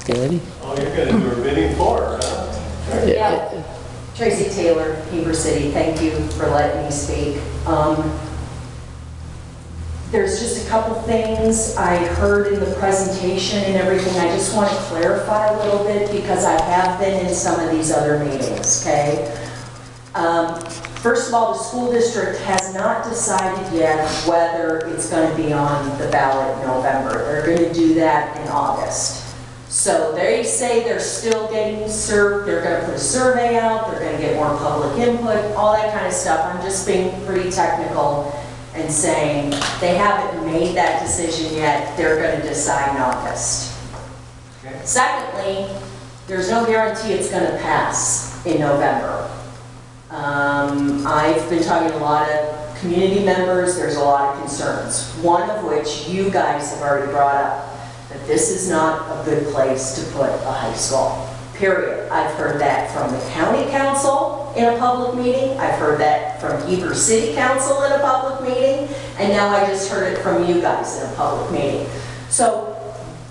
Scotty? Oh, you're going to do a bidding for her, huh? Yeah. Tracy Taylor, Heber City, thank you for letting me speak. There's just a couple things I heard in the presentation and everything. I just want to clarify a little bit because I have been in some of these other meetings, okay? First of all, the school district has not decided yet whether it's going to be on the ballot in November. They're going to do that in August. So they say they're still getting served, they're going to put a survey out, they're going to get more public input, all that kind of stuff. I'm just being pretty technical and saying they haven't made that decision yet, they're going to decide in August. Okay. Secondly, there's no guarantee it's going to pass in November. I've been talking to a lot of community members, there's a lot of concerns, one of which you guys have already brought up. That this is not a good place to put a high school, period. I've heard that from the county council in a public meeting, I've heard that from Heber City Council in a public meeting, and now I just heard it from you guys in a public meeting. So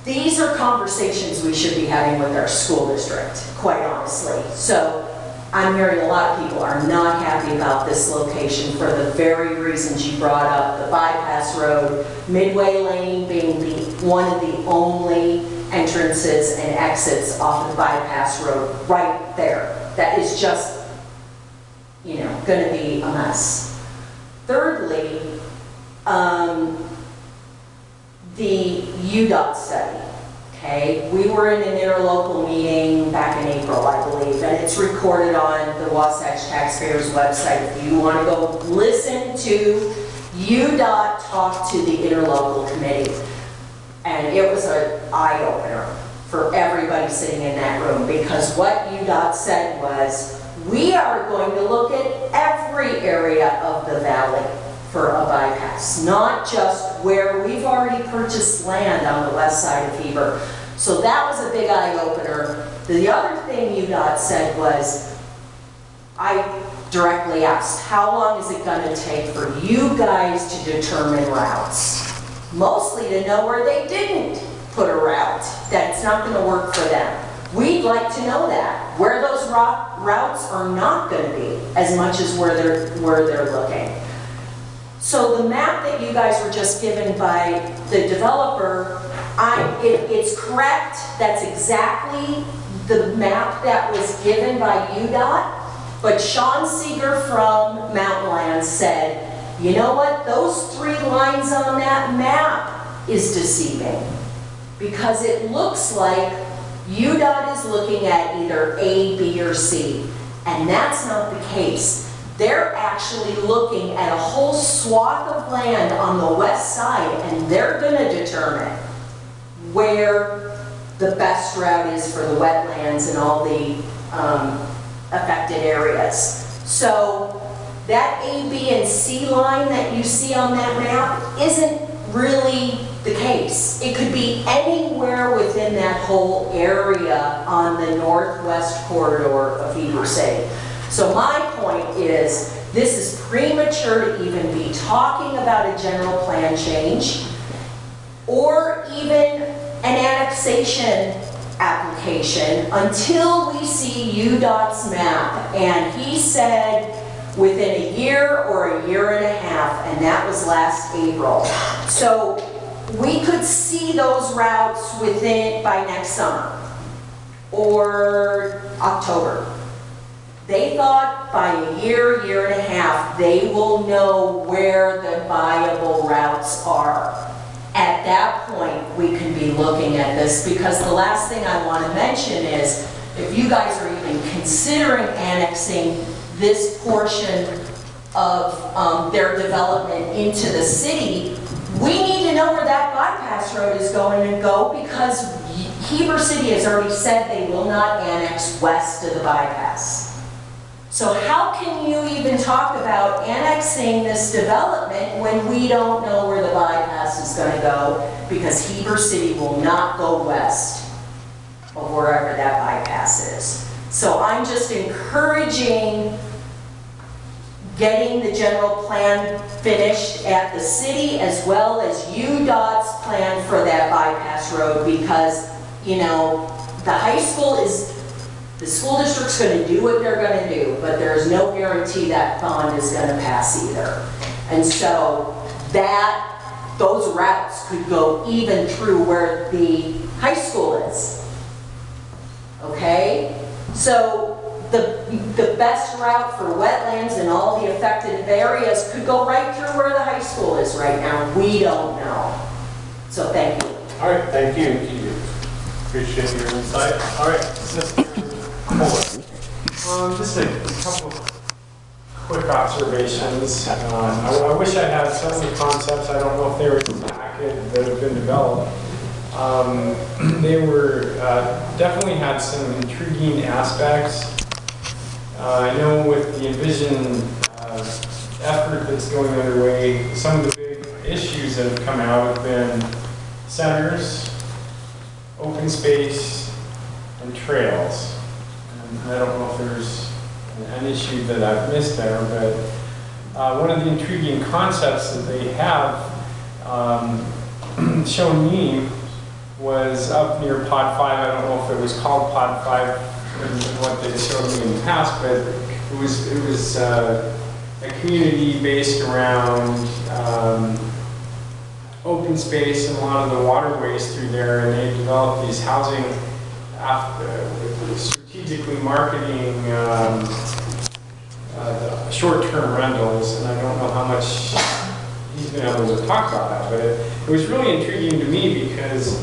these are conversations we should be having with our school district, quite honestly. So I'm hearing a lot of people are not happy about this location for the very reasons you brought up, the bypass road, Midway Lane being one of the only entrances and exits off the bypass road right there. That is just, you know, going to be a mess. Thirdly, the UDOT study. Okay, we were in an interlocal meeting back in April, I believe, and it's recorded on the Wasatch Taxpayers website. If you want to go listen to UDOT talk to the interlocal committee, and it was an eye-opener for everybody sitting in that room, because what UDOT said was, we are going to look at every area of the valley for a bypass, not just where we've already purchased land on the west side of Heber. So that was a big eye-opener. The other thing UDOT said was, I directly asked, how long is it going to take for you guys to determine routes? Mostly to know where they didn't put a route, that it's not going to work for them. We'd like to know that, where those routes are not going to be, as much as where they're looking. So the map that you guys were just given by the developer, it's correct. That's exactly the map that was given by UDOT. But Sean Seeger from Mountain Land said, you know what? Those 3 lines on that map is deceiving. Because it looks like UDOT is looking at either A, B, or C. And that's not the case. They're actually looking at a whole swath of land on the west side, and they're going to determine where the best route is for the wetlands and all the affected areas. So that A, B, and C line that you see on that map isn't really the case. It could be anywhere within that whole area on the northwest corridor of Heber City. So my point is, this is premature to even be talking about a general plan change or even an annexation application until we see UDOT's map. And he said within a year or a year and a half, and that was last April. So we could see those routes by next summer or October. They thought by a year, year and a half, they will know where the viable routes are. At that point, we can be looking at this, because the last thing I want to mention is, if you guys are even considering annexing this portion of their development into the city, we need to know where that bypass road is going to go, because Heber City has already said they will not annex west of the bypass. So how can you even talk about annexing this development when we don't know where the bypass is going to go, because Heber City will not go west of wherever that bypass is. So I'm just encouraging getting the general plan finished at the city, as well as UDOT's plan for that bypass road, because you know, the high school is, the school district's gonna do what they're gonna do, but there's no guarantee that bond is gonna pass either. And so those routes could go even through where the high school is. Okay? So the best route for wetlands and all the affected areas could go right through where the high school is right now. We don't know. So thank you. All right, thank you. Appreciate your insight. All right, Sister Fuller. Just a couple of quick observations. I wish I had some of the concepts. I don't know if they were in the packet that have been developed. They were definitely had some intriguing aspects. I know with the Envision effort that's going underway, some of the big issues that have come out have been centers, open space, and trails. And I don't know if there's an issue that I've missed there, but one of the intriguing concepts that they have shown me was up near Pod 5. I don't know if it was called Pod 5 and what they showed me in the past, but it was a community based around open space and a lot of the waterways through there, and they developed these housing strategically marketing short-term rentals, and I don't know how much he's been able to talk about that, but it was really intriguing to me because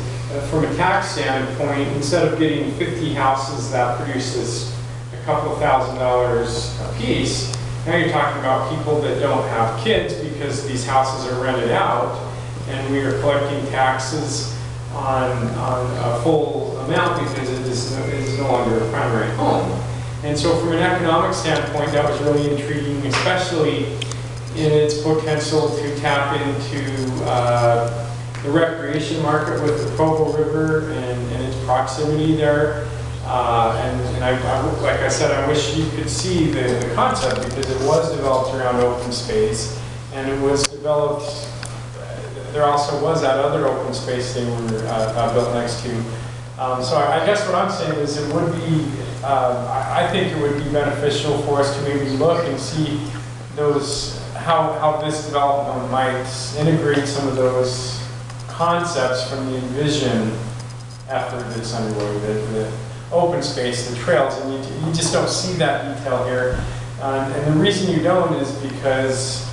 from a tax standpoint, instead of getting 50 houses that produces a couple of $1,000s a piece, now you're talking about people that don't have kids because these houses are rented out, and we are collecting taxes on a full amount because it is no longer a primary home. And so from an economic standpoint, that was really intriguing, especially in its potential to tap into the recreation market with the Provo River and its proximity there. And like I said, I wish you could see the concept because it was developed around open space, and it was developed, there also was that other open space they were built next to. So I guess what I'm saying is it would be, I think it would be beneficial for us to maybe look and see those, how this development might integrate some of those concepts from the Envision effort that's underway, the open space, the trails, and you just don't see that detail here. And the reason you don't is because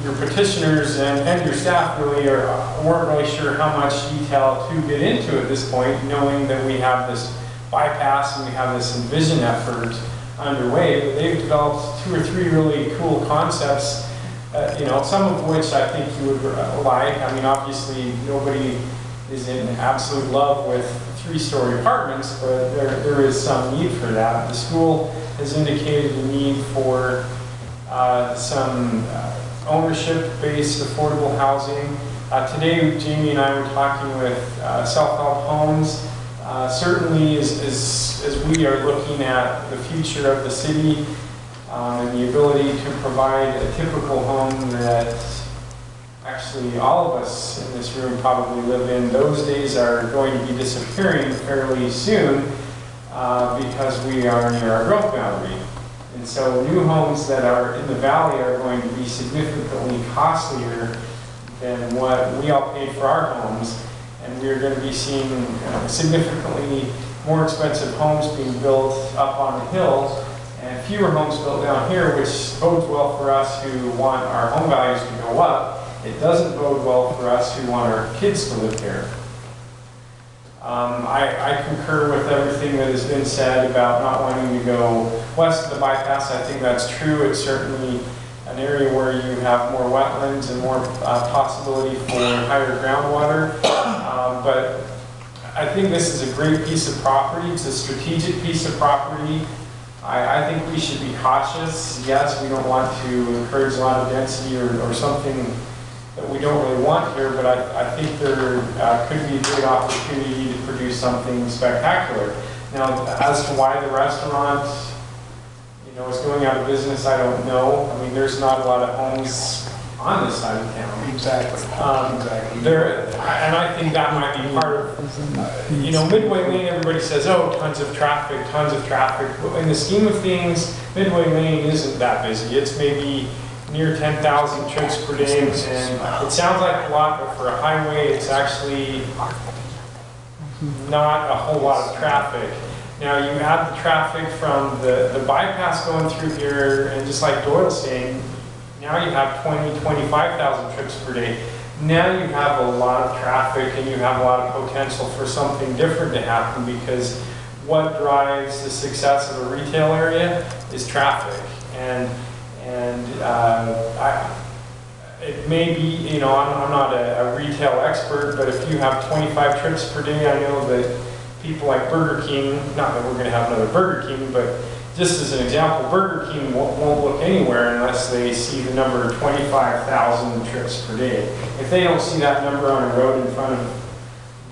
your petitioners and your staff really weren't really sure how much detail to get into at this point, knowing that we have this bypass and we have this Envision effort underway. But they've developed 2 or 3 really cool concepts, you know, some of which I think you would like. I mean, obviously nobody is in absolute love with 3-story apartments, but there is some need for that. The school has indicated a need for some ownership-based affordable housing. Today, Jamie and I were talking with Self-Help Homes. Certainly, as we are looking at the future of the city and the ability to provide a typical home that actually all of us in this room probably live in, those days are going to be disappearing fairly soon because we are near our growth boundary. And so new homes that are in the valley are going to be significantly costlier than what we all paid for our homes. And we're going to be seeing significantly more expensive homes being built up on the hill and fewer homes built down here, which bodes well for us who want our home values to go up. It doesn't bode well for us who want our kids to live here. I concur with everything that has been said about not wanting to go west of the bypass. I think that's true. It's certainly an area where you have more wetlands and more possibility for higher groundwater. But I think this is a great piece of property. It's a strategic piece of property. I think we should be cautious. Yes, we don't want to encourage a lot of density or something that we don't really want here, but I think there could be a great opportunity to produce something spectacular. Now, as to why the restaurant, you know, is going out of business, I don't know. I mean, there's not a lot of homes on this side of town. Exactly. And I think that might be part of, Midway Lane, everybody says, oh, tons of traffic. But in the scheme of things, Midway Lane isn't that busy. It's maybe near 10,000 trips per day, and it sounds like a lot, but for a highway, it's actually not a whole lot of traffic. Now, you add the traffic from the bypass going through here, and just like Doyle's saying, now you have 25,000 trips per day. Now you have a lot of traffic, and you have a lot of potential for something different to happen, because what drives the success of a retail area is traffic. It may be, I'm not a retail expert, but if you have 25 trips per day, I know that people like Burger King, not that we're going to have another Burger King, but just as an example, Burger King won't look anywhere unless they see the number 25,000 trips per day. If they don't see that number on a road in front of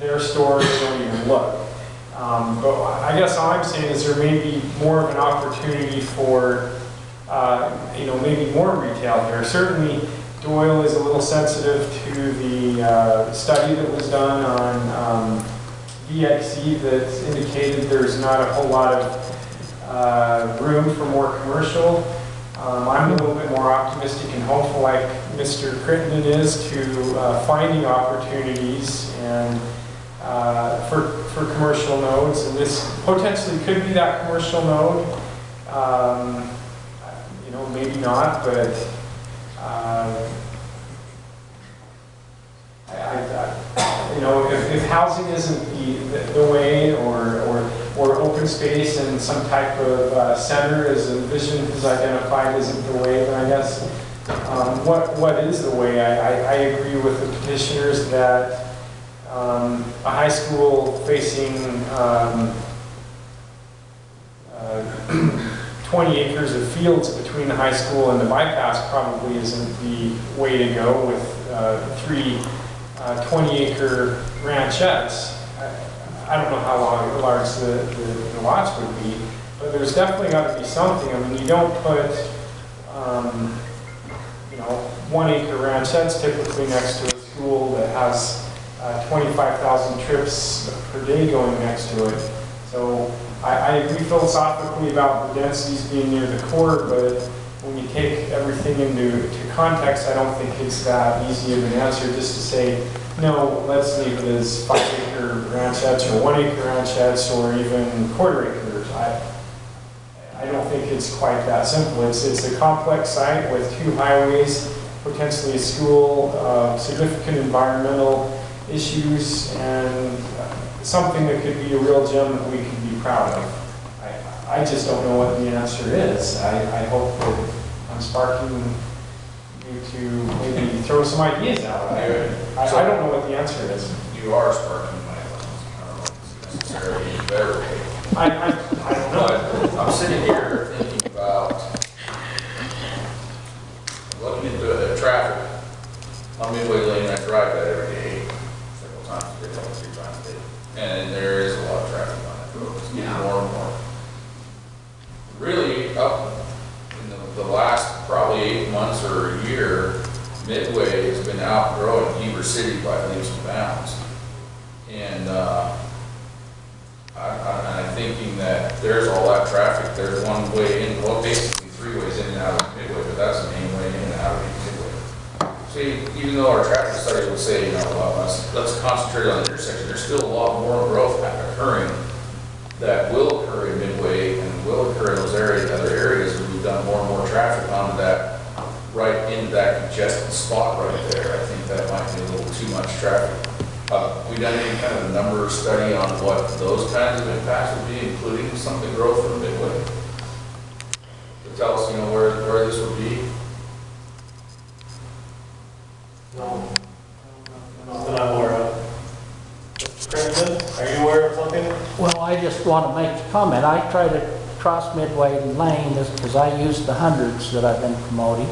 their store, they don't even look. But I guess all I'm saying is there may be more of an opportunity for, maybe more retail here. Certainly, Doyle is a little sensitive to the study that was done on VXE that indicated there's not a whole lot of room for more commercial. I'm a little bit more optimistic and hopeful, like Mr. Crittenden is, to finding opportunities and for commercial nodes, and this potentially could be that commercial node. Maybe not, but if housing isn't the way, or open space and some type of center as a vision is identified isn't the way, then I guess what is the way? I agree with the petitioners that a high school facing 20 acres of fields between the high school and the bypass probably isn't the way to go with 3 20-acre ranchettes. I don't know how large the lots would be, but there's definitely got to be something. I mean, you don't put 1-acre ranchettes typically next to a school that has 25,000 trips per day going next to it. So I agree philosophically about the densities being near the core, but when you take everything into context, I don't think it's that easy of an answer just to say, no, let's leave it as 5-acre ranchettes or 1-acre ranchettes or even quarter acres. I don't think it's quite that simple. It's a complex site with 2 highways, potentially a school, significant environmental issues, and something that could be a real gem that we could be proud of. I just don't know what the answer is. I hope that I'm sparking you to maybe throw some ideas out. I don't know what the answer is. You are sparking my thoughts. I don't know if it's necessarily a better way. I don't know. But I'm sitting here thinking about looking at the traffic on Midway Lane. I drive that every day, several times a day, 3 times a day. And there is a lot of traffic on that road. It's getting more and more. Really, up in the last probably 8 months or a year, Midway has been outgrowing Heber City by leaps and bounds. And I'm thinking that there's all that traffic. There's one way in, well, basically 3 ways in and out of Midway, but that's the main way in and out of Midway. See, even though our traffic study would say, let's concentrate on the intersection, there's still a lot more growth occurring that will occur in Midway and will occur in those areas, other areas, where we've done more and more traffic onto that, right into that congested spot right there. I think that might be a little too much traffic. We done any kind of number study on what those kinds of impacts would be, including some of the growth from Midway? To tell us, where this would be? No. Not that I'm aware of. Mr. Crittenden, are you aware of something? Well, I just want to make a comment. I try to cross Midway Lane because I use the hundreds that I've been promoting,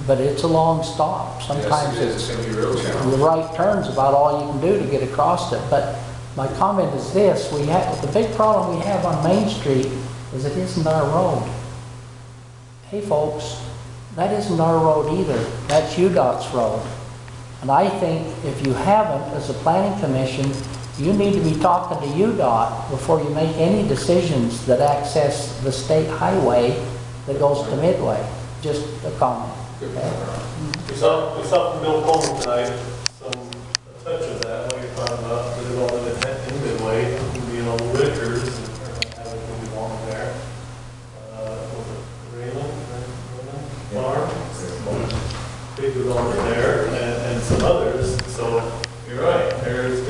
but it's a long stop. Sometimes Yes, it is. It's going to be real the challenging. right turn's about all you can do to get across it. But my comment is this: the big problem we have on Main Street is it isn't our road. Hey, folks, That isn't our road either. That's UDOT's road. And I think if you haven't, as a planning commission, you need to be talking to UDOT before you make any decisions that access the state highway that goes to Midway. Just a comment. Okay? We saw from Bill Coleman tonight, a touch of that, what you're talking about, the development in Midway, being on Whitakers, and having to be along there. Was it Raylan Farm? Big development there, and some others, so you're right, there is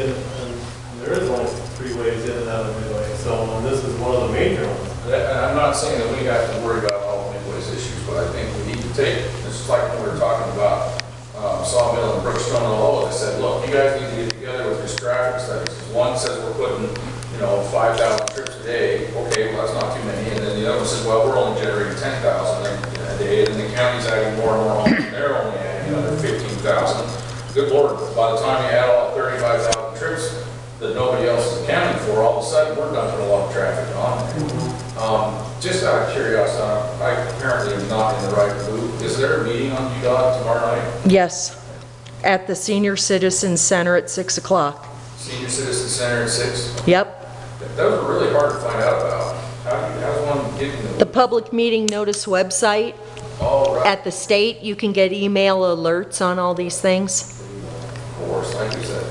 only 3 ways in and out of Midway, so and this is one of the major ones. And I'm not saying that we have to worry about all of Midway's issues, but I think we need to take, it's like when we were talking about Sawmill and Brookstone and all, they said, look, you guys need to get together with your traffic studies. One says we're putting, 5,000 trips a day, okay, well, that's not too many, and then the other one says, well, we're only generating 10,000 a day, and the county's adding more and more homes, and they're only adding another 15,000. Good Lord, by the time you add all 35,000 trips that nobody else is accounting for, all of a sudden, we're dumping a lot of traffic on there. Just out of curiosity, I apparently am not in the right mood. Is there a meeting on UDOT tomorrow night? Yes, at the Senior Citizen Center at 6 o'clock. Senior Citizen Center at 6? Yep. Those are really hard to find out about. How's one getting The public meeting notice website Oh, right. at the state, you can get email alerts on all these things. Of course, like you said.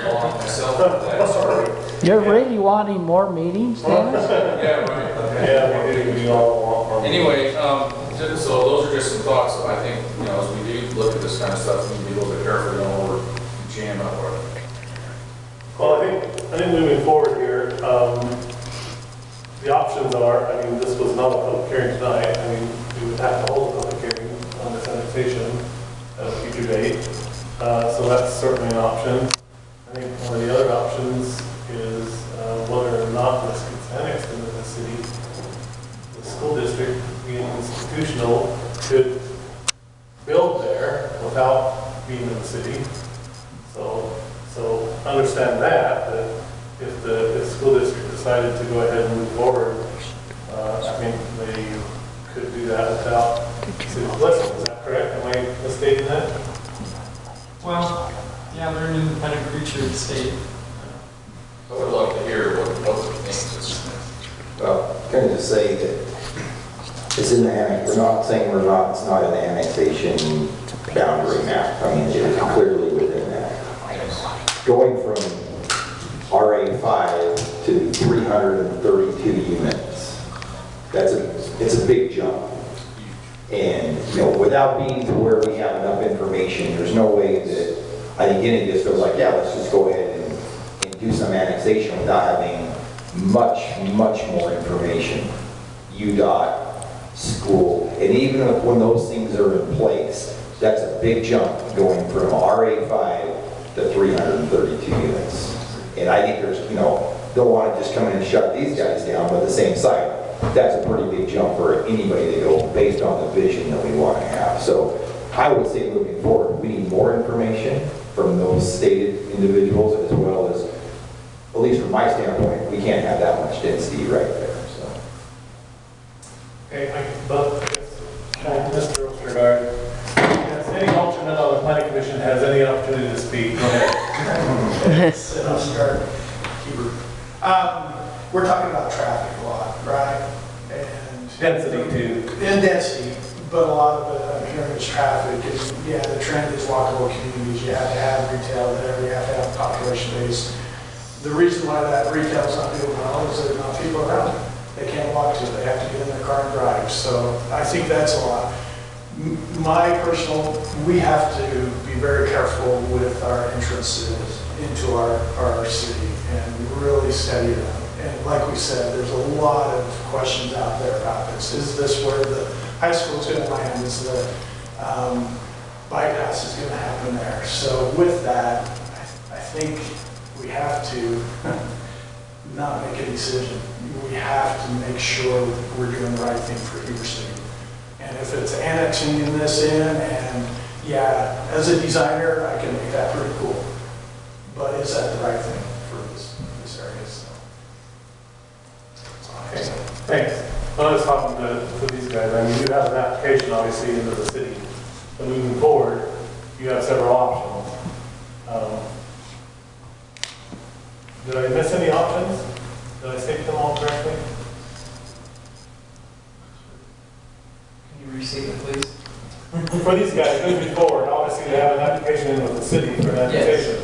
On myself with that, sorry. You're really wanting more meetings, Dennis? Yeah, right. Yeah, we all want. Anyway, so those are just some thoughts that I think, as we do look at this kind of stuff, we need to be a little bit careful, we're jam up our. Well, I think moving forward here, the options are, this was not a public hearing tonight. We would have to hold a public hearing on this annexation at a future date. So that's certainly an option. I think one of the other options is whether or not this gets annexed into the city. The school district, being institutional, could build there without being in the city. So understand that if the school district decided to go ahead and move forward, they could do that without city blessing. Is that correct? Am I misstating that? Well, yeah, they're an independent creature of the state. I would love to hear what the public thinks. Well, can I just say that it's in the annex, we're not saying it's not an annexation boundary map. It is clearly within that. Going from RA5 to 332 units, it's a big jump. And, without being to where we have enough information, there's no way that, I think any of this feels like, yeah, let's just go ahead and do some annexation without having much more information. UDOT, school, and even when those things are in place, that's a big jump going from RA5 to 332 units. And I think there's, don't want to just come in and shut these guys down, but at the same side, that's a pretty big jump for anybody to go based on the vision that we want to have. So I would say moving forward, we need more information from those stated individuals, as well as, at least from my standpoint, we can't have that much density right there. So. Okay, Mr. Ostergaard, has any alternate on the planning commission has any opportunity to speak? Go ahead. Ostergaard, Heber. We're talking about traffic a lot, right? And Density too. And density, but a lot of it, I'm hearing is traffic. And yeah, the trend is walkable communities. You have to have retail there. You have to have population base. The reason why that retail is not doing well is there's not people around it. They can't walk to it. They have to get in their car and drive. So I think that's a lot. We have to be very careful with our entrances into our city and really study them. And like we said, there's a lot of questions out there about this. Is this where the high school is going to land? Is the bypass is going to happen there? So with that, I think we have to not make a decision. We have to make sure we're doing the right thing for Heber City. And if it's annexing this in, and yeah, as a designer, I can make that pretty cool. But is that the right thing for this area? So. Okay, thanks. when I was talking to these guys, I mean, you have an application obviously into the city, but moving forward, you have several options. Did I miss any options? Did I state them all correctly? Can you restate it, please? For these guys, moving forward, obviously they have an application in with the city for an annexation.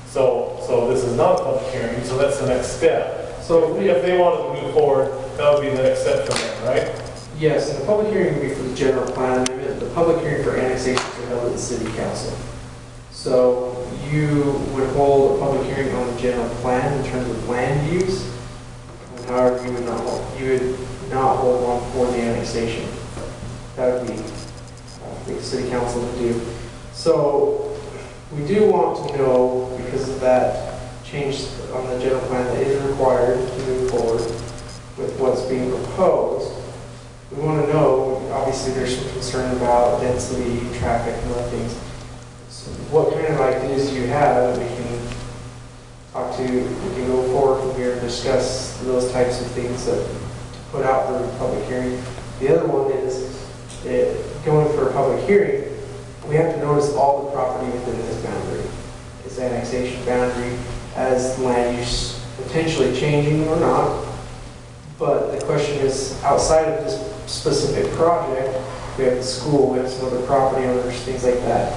So this is not a public hearing, so that's the next step. So if they wanted to move forward, that would be the next step for them, right? Yes, and the public hearing would be for the general plan amendment. The public hearing for annexation is held at the city council. So you would hold a public hearing on the general plan in terms of land use. However, you would not hold one for the annexation. That would be the city council to do. So we do want to know, because of that change on the general plan that is required to move forward with what's being proposed, we want to know, obviously there's some concern about density, traffic, and other things. So what kind of ideas do you have that we can talk to, we can go forward from here and discuss those types of things that to put out for the public hearing. The other one is going for a public hearing, we have to notice all the property within this boundary, this annexation boundary, as land use potentially changing or not. But the question is, outside of this specific project, we have the school, we have some other property owners, things like that.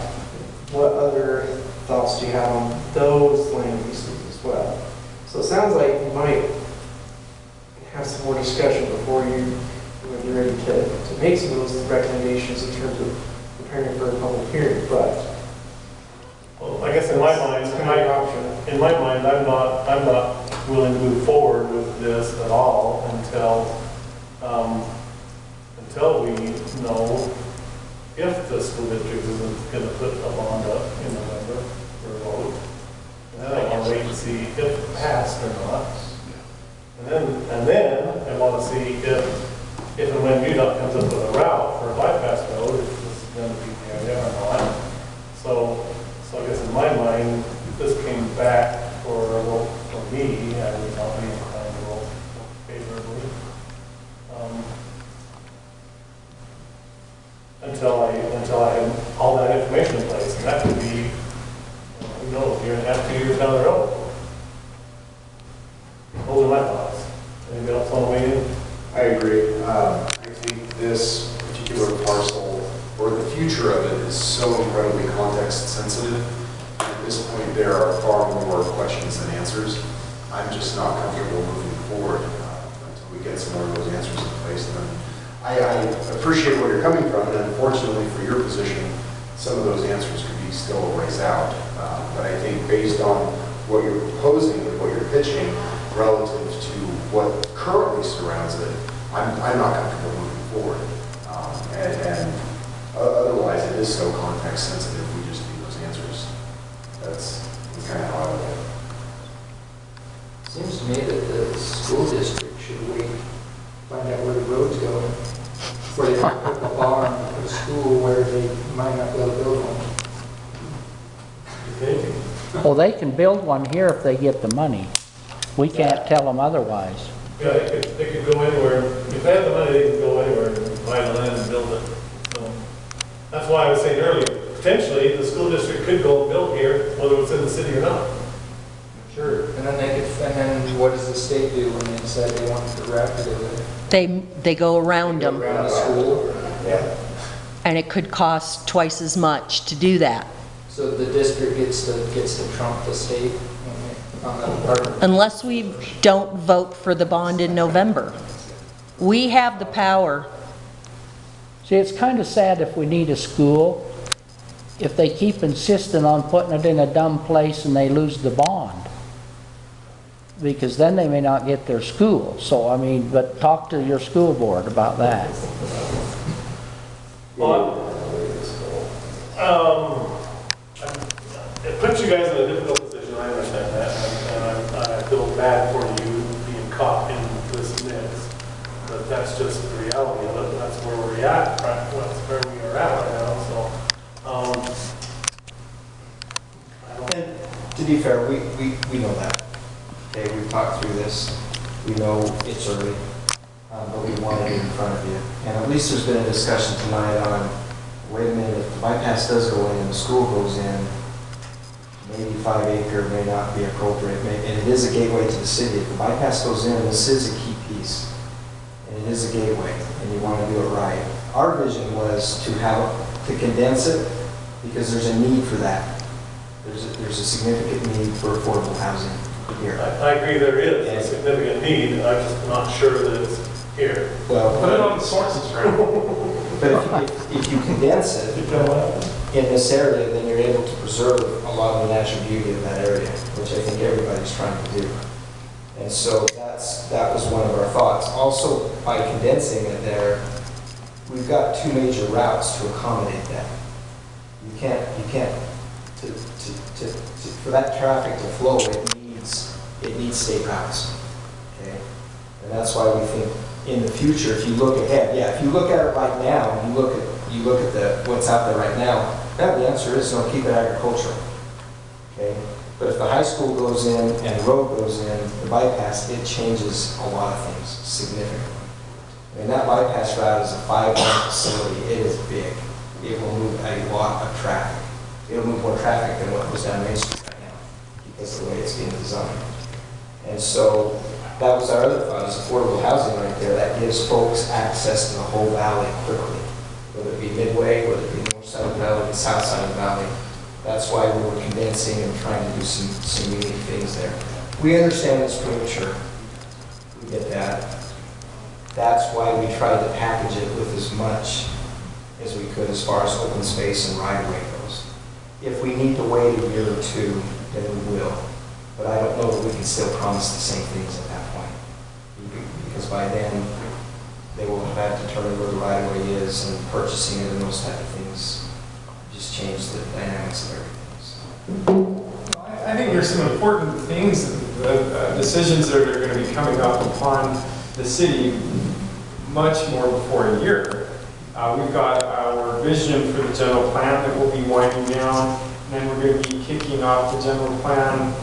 What other thoughts do you have on those land uses as well? So it sounds like you might have some more discussion before you're ready to make some of those recommendations in terms of preparing for a public hearing, but. Well, I guess in my mind, I'm not willing to move forward with this at all until we know if the school district isn't going to put a bond up in November for a vote. And then I want to wait and see if it passed or not. And then I want to see if and when UDOT comes up with a route for a bypass road, if this is going to be the area or not. So I guess in my mind, if this came back for a vote for me, I would not be inclined to vote favorably. Until I have all that information in place, and that could be, who knows, year and a half, 2 years down the road. Those are my thoughts. Anybody else want to weigh in? I agree. I think this particular parcel, or the future of it, is so incredibly context sensitive. At this point, there are far more questions than answers. I'm just not comfortable moving forward until we get some more of those answers in place. And I appreciate where you're coming from, and unfortunately for your position, some of those answers could be still a ways out. But I think based on what you're proposing and what you're pitching relative to what currently surrounds it, I'm not comfortable moving forward. And otherwise, it is so context sensitive, we just need those answers. That's kind of how I look at it. Seems to me that the school district should wait, find out where the road's going, before they put a barn or a school where they might not be able to build one. Well, they can build one here if they get the money. We can't tell them otherwise. Yeah, they could go anywhere. If they have the money, they can go anywhere and buy the land and build it. So that's why I was saying earlier, potentially the school district could go and build here, whether it's in the city or not. Sure. And then what does the state do when they decide they want to rapid it? They go around them, Around the school? Yeah. and it could cost twice as much to do that. So the district gets to trump the state on that part? Unless we don't vote for the bond in November. We have the power. See, it's kind of sad if we need a school, if they keep insisting on putting it in a dumb place and they lose the bond. Because then they may not get their school. So, I mean, but talk to your school board about that. Well, it puts you guys in a difficult position, I understand that, and I feel bad for you being caught in this mix, but that's just the reality of it, that's where we're at, right? That's where we are at right now, so, I don't. And to be fair, we know that. Okay, we've talked through this. We know it's early. but we wanted it in front of you. And at least there's been a discussion tonight on, wait a minute, if the bypass does go in and the school goes in, maybe 5 acre may not be appropriate, and it is a gateway to the city. If the bypass goes in, this is a key piece, and it is a gateway, and you want to do it right. Our vision was to condense it, because there's a need for that. There's a significant need for affordable housing here. I agree there is a significant need, I'm just not sure that it's here. Well, Put it on the sources, right? but if you condense it in this area, then you're able to preserve a lot of the natural beauty of that area, which I think everybody's trying to do. And so that was one of our thoughts. Also, by condensing it there, we've got 2 major routes to accommodate that. You can't for that traffic to flow, it needs state routes. Okay, and that's why we think in the future, if you look ahead, if you look at it right now, you look at what's out there right now, the answer is no, keep it agricultural. Okay, but if the high school goes in and the road goes in, the bypass, it changes a lot of things significantly. I mean, that bypass route is a 5-lane facility. It is big. It will move a lot of traffic. It'll move more traffic than what goes down Main Street right now, because of the way it's being designed. And so that was our other thought, is affordable housing right there. That gives folks access to the whole valley quickly, whether it be Midway, whether it be north side of the valley, the south side of the valley. That's why we were condensing and trying to do some unique things there. We understand it's premature. We get that. That's why we tried to package it with as much as we could as far as open space and right-of-way goes. If we need to wait a year or 2, then we will. But I don't know that we can still promise the same things at that point. Because by then, they will have had to determine where the right-of-way is, and purchasing it and those type of things just change the dynamics of everything. So. I think there's some important things, decisions that are going to be coming up upon the city much more before a year. We've got our vision for the general plan that we'll be winding down, and then we're going to be kicking off the general plan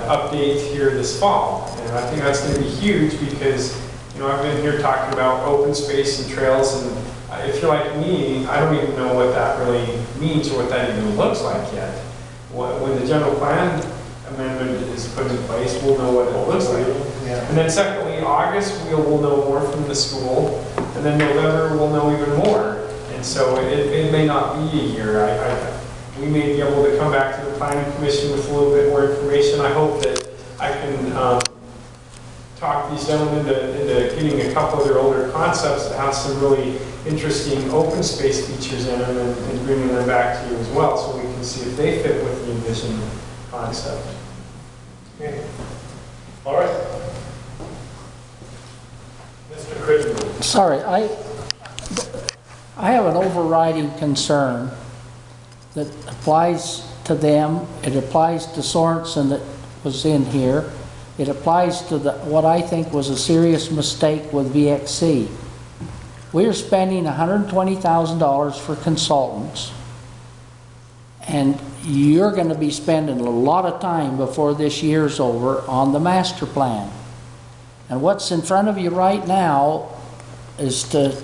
update here this fall. And I think that's going to be huge because, I've been here talking about open space and trails, and if you're like me, I don't even know what that really means or what that even looks like yet. When the general plan amendment is put in place, we'll know what it looks like. Yeah. And then secondly, August, we'll know more from the school, and then November, we'll know even more. And so it may not be a year. We may be able to come back to the planning commission with a little bit more information. I hope that I can talk these gentlemen into getting a couple of their older concepts that have some really interesting open space features in them and bringing them back to you as well, so we can see if they fit with the envisioned concept. Okay. All right. Mr. Crittenden. Sorry, I have an overriding concern that applies to them. It applies to Sorensen that was in here. It applies to what I think was a serious mistake with VXC. We are spending $120,000 for consultants, and you're going to be spending a lot of time before this year's over on the master plan. And what's in front of you right now is to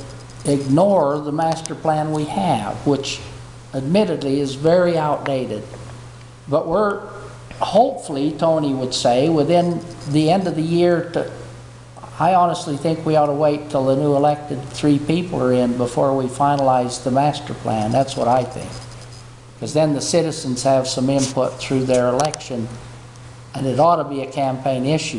ignore the master plan we have, which admittedly is very outdated. But we're hopefully, Tony would say, within the end of the year I honestly think we ought to wait till the new elected 3 people are in before we finalize the master plan. That's what I think. Because then the citizens have some input through their election, and it ought to be a campaign issue.